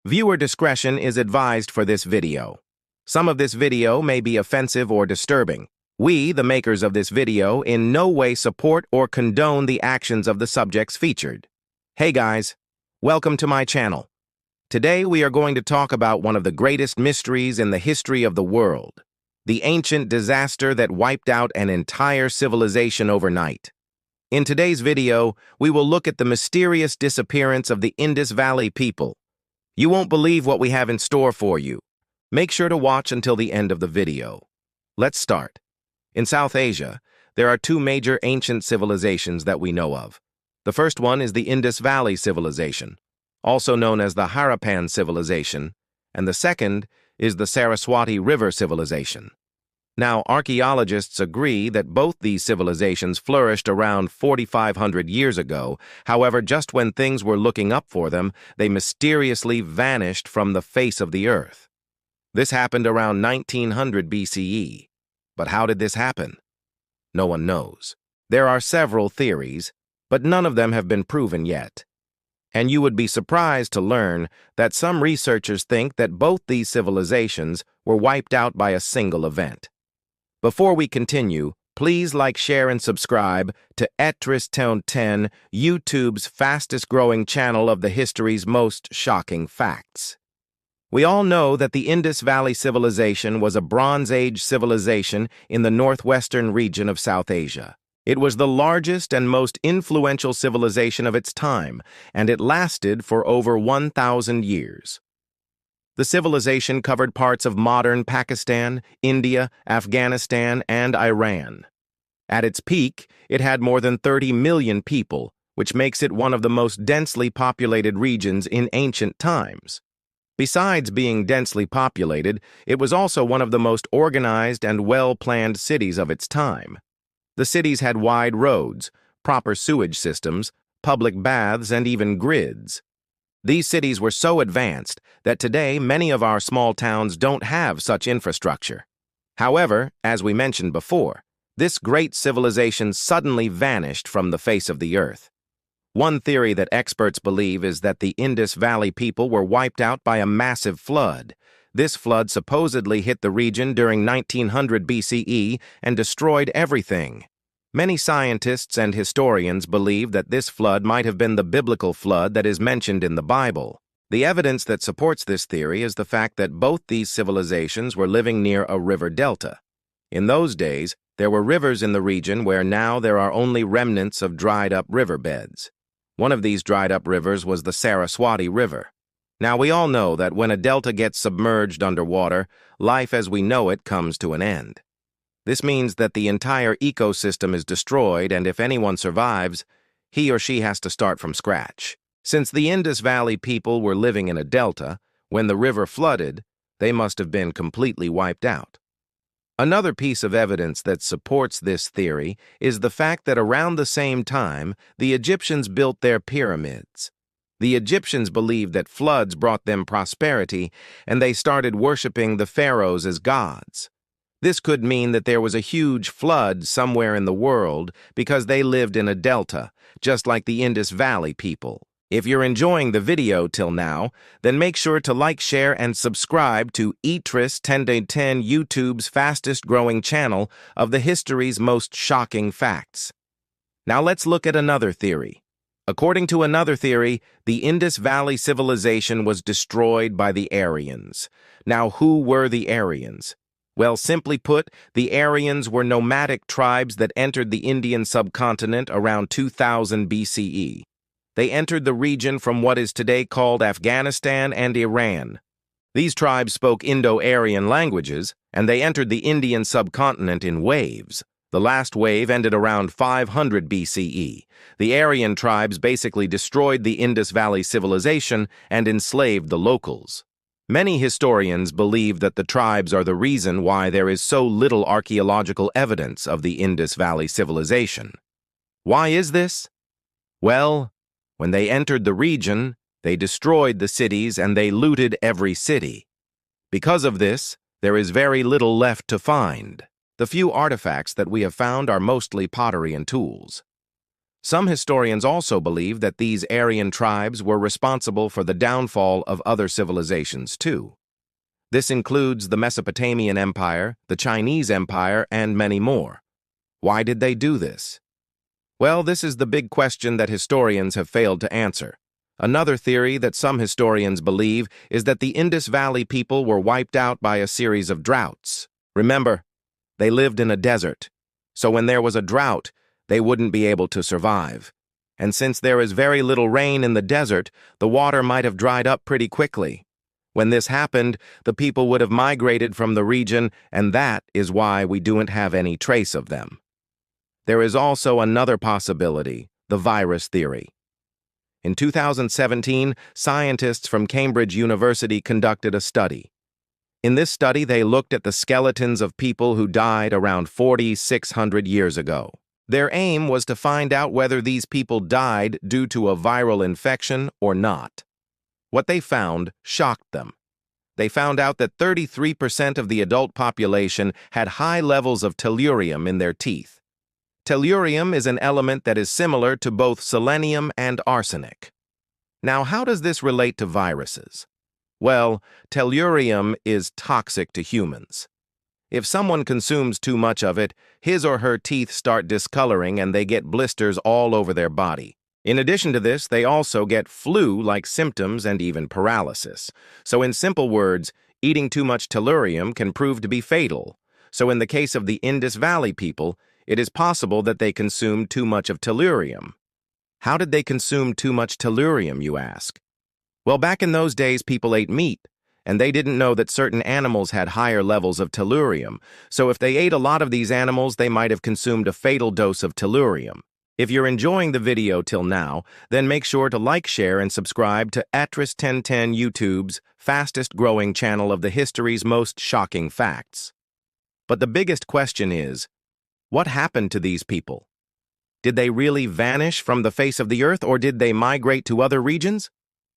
Viewer discretion is advised for this video. Some of this video may be offensive or disturbing. We, the makers of this video, in no way support or condone the actions of the subjects featured. Hey guys, welcome to my channel. Today we are going to talk about one of the greatest mysteries in the history of the world, the ancient disaster that wiped out an entire civilization overnight. In today's video, we will look at the mysterious disappearance of the Indus Valley people. You won't believe what we have in store for you. Make sure to watch until the end of the video. Let's start. In South Asia, there are two major ancient civilizations that we know of. The first one is the Indus Valley Civilization, also known as the Harappan Civilization, and the second is the Saraswati River Civilization. Now, archaeologists agree that both these civilizations flourished around 4,500 years ago. However, just when things were looking up for them, they mysteriously vanished from the face of the earth. This happened around 1900 BCE. But how did this happen? No one knows. There are several theories, but none of them have been proven yet. And you would be surprised to learn that some researchers think that both these civilizations were wiped out by a single event. Before we continue, please like, share, and subscribe to Etris Town 10, YouTube's fastest-growing channel of the history's most shocking facts. We all know that the Indus Valley Civilization was a Bronze Age civilization in the northwestern region of South Asia. It was the largest and most influential civilization of its time, and it lasted for over 1,000 years. The civilization covered parts of modern Pakistan, India, Afghanistan, and Iran. At its peak, it had more than 30 million people, which makes it one of the most densely populated regions in ancient times. Besides being densely populated, it was also one of the most organized and well-planned cities of its time. The cities had wide roads, proper sewage systems, public baths, and even grids. These cities were so advanced that today many of our small towns don't have such infrastructure. However, as we mentioned before, this great civilization suddenly vanished from the face of the earth. One theory that experts believe is that the Indus Valley people were wiped out by a massive flood. This flood supposedly hit the region during 1900 BCE and destroyed everything. Many scientists and historians believe that this flood might have been the biblical flood that is mentioned in the Bible. The evidence that supports this theory is the fact that both these civilizations were living near a river delta. In those days, there were rivers in the region where now there are only remnants of dried-up riverbeds. One of these dried-up rivers was the Saraswati River. Now, we all know that when a delta gets submerged underwater, life as we know it comes to an end. This means that the entire ecosystem is destroyed, and if anyone survives, he or she has to start from scratch. Since the Indus Valley people were living in a delta, when the river flooded, they must have been completely wiped out. Another piece of evidence that supports this theory is the fact that around the same time, the Egyptians built their pyramids. The Egyptians believed that floods brought them prosperity, and they started worshiping the pharaohs as gods. This could mean that there was a huge flood somewhere in the world because they lived in a delta, just like the Indus Valley people. If you're enjoying the video till now, then make sure to like, share, and subscribe to Etris 10 YouTube's fastest-growing channel of the history's most shocking facts. Now let's look at another theory. According to another theory, the Indus Valley civilization was destroyed by the Aryans. Now, who were the Aryans? Well, simply put, the Aryans were nomadic tribes that entered the Indian subcontinent around 2000 BCE. They entered the region from what is today called Afghanistan and Iran. These tribes spoke Indo-Aryan languages, and they entered the Indian subcontinent in waves. The last wave ended around 500 BCE. The Aryan tribes basically destroyed the Indus Valley civilization and enslaved the locals. Many historians believe that the tribes are the reason why there is so little archaeological evidence of the Indus Valley civilization. Why is this? Well, when they entered the region, they destroyed the cities and they looted every city. Because of this, there is very little left to find. The few artifacts that we have found are mostly pottery and tools. Some historians also believe that these Aryan tribes were responsible for the downfall of other civilizations too. This includes the Mesopotamian Empire, the Chinese Empire, and many more. Why did they do this? Well, this is the big question that historians have failed to answer. Another theory that some historians believe is that the Indus Valley people were wiped out by a series of droughts. Remember, they lived in a desert, so when there was a drought, they wouldn't be able to survive. And since there is very little rain in the desert, the water might have dried up pretty quickly. When this happened, the people would have migrated from the region, and that is why we don't have any trace of them. There is also another possibility, the virus theory. In 2017, scientists from Cambridge University conducted a study. In this study, they looked at the skeletons of people who died around 4,600 years ago. Their aim was to find out whether these people died due to a viral infection or not. What they found shocked them. They found out that 33% of the adult population had high levels of tellurium in their teeth. Tellurium is an element that is similar to both selenium and arsenic. Now, how does this relate to viruses? Well, tellurium is toxic to humans. If someone consumes too much of it, his or her teeth start discoloring and they get blisters all over their body. In addition to this, they also get flu-like symptoms and even paralysis. So in simple words, eating too much tellurium can prove to be fatal. So in the case of the Indus Valley people, it is possible that they consumed too much of tellurium. How did they consume too much tellurium, you ask? Well, back in those days, people ate meat, and they didn't know that certain animals had higher levels of tellurium, so if they ate a lot of these animals, they might have consumed a fatal dose of tellurium. If you're enjoying the video till now, then make sure to like, share, and subscribe to Atris 1010 YouTube's fastest-growing channel of the history's most shocking facts. But the biggest question is, what happened to these people? Did they really vanish from the face of the earth, or did they migrate to other regions?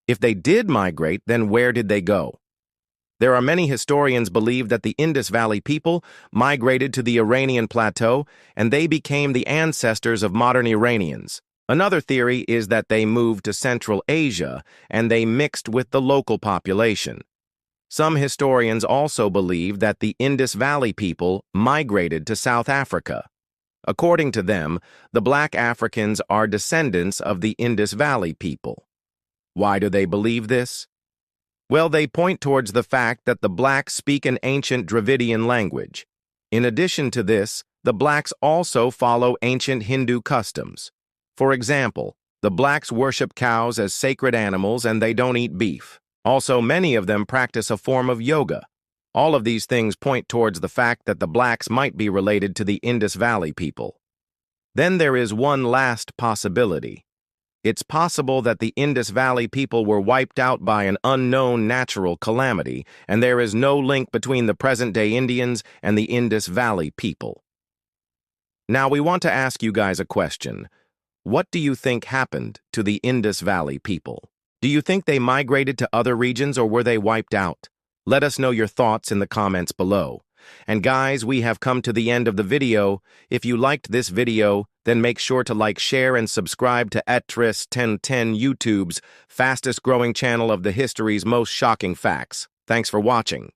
If they did migrate, then where did they go? There are many historians believe that the Indus Valley people migrated to the Iranian plateau, and they became the ancestors of modern Iranians. Another theory is that they moved to Central Asia, and they mixed with the local population. Some historians also believe that the Indus Valley people migrated to South Africa. According to them, the black Africans are descendants of the Indus Valley people. Why do they believe this? Well, they point towards the fact that the blacks speak an ancient Dravidian language. In addition to this, the blacks also follow ancient Hindu customs. For example, the blacks worship cows as sacred animals and they don't eat beef. Also, many of them practice a form of yoga. All of these things point towards the fact that the blacks might be related to the Indus Valley people. Then there is one last possibility. It's possible that the Indus Valley people were wiped out by an unknown natural calamity, and there is no link between the present-day Indians and the Indus Valley people. Now, we want to ask you guys a question. What do you think happened to the Indus Valley people? Do you think they migrated to other regions or were they wiped out? Let us know your thoughts in the comments below. And guys, we have come to the end of the video. If you liked this video, then make sure to like, share, and subscribe to Atris 1010 YouTube's fastest growing channel of the history's most shocking facts. Thanks for watching.